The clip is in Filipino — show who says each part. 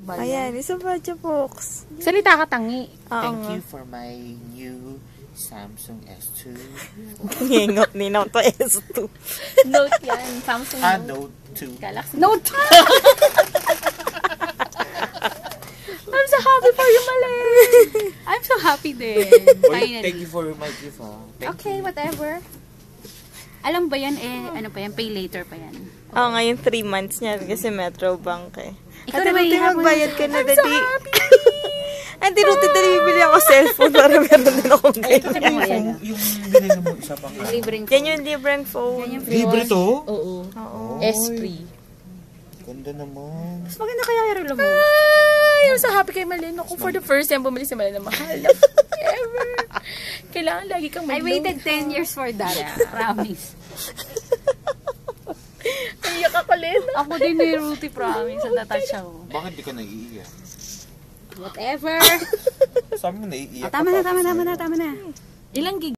Speaker 1: Ayan, isa ba, Box?
Speaker 2: Salita ka, tangi.
Speaker 3: Thank you for my new Samsung S2.
Speaker 1: Ngingot ni to S2.
Speaker 2: Note yan. Samsung
Speaker 3: Note 2.
Speaker 2: Galaxy Note. I'm so happy for you, Malin. I'm so happy din. Finally.
Speaker 3: Thank you for my gift,
Speaker 2: Okay, whatever. Alam ba yan ano pa yan? Pay later pa yan.
Speaker 1: Ngayon 3 months niya kasi Metro Bank eh.
Speaker 2: Ikaw
Speaker 1: Ate
Speaker 2: na
Speaker 1: Ruti,
Speaker 2: ihapon
Speaker 1: magbayad ka na,
Speaker 2: I'm so
Speaker 1: Daddy.
Speaker 2: happy!
Speaker 1: Ate Ruti, dali bibili ako cellphone para meron din akong ganyan.
Speaker 3: Yung binili mo isa pang
Speaker 2: Libreng
Speaker 1: Yan yung libreng phone.
Speaker 3: Libre to?
Speaker 2: Oo.
Speaker 1: Oo.
Speaker 2: S3.
Speaker 3: Ganda naman.
Speaker 2: Mas maganda kaya yung relo mo.
Speaker 4: Ay, I'm so happy kay Malin. Ako for the first time bumili si Malin na mahal na ever. Kailangan lagi kang
Speaker 2: I
Speaker 4: mag-loan.
Speaker 2: waited 10 years for that. Promise.
Speaker 4: Iyak ako, Lin.
Speaker 2: Ako din ni Ruti, promise. Ang tatouch ako.
Speaker 3: Bakit di ka naiiyak?
Speaker 2: Whatever.
Speaker 3: Sabi mo naiiyak
Speaker 2: Tama na. Ilang gig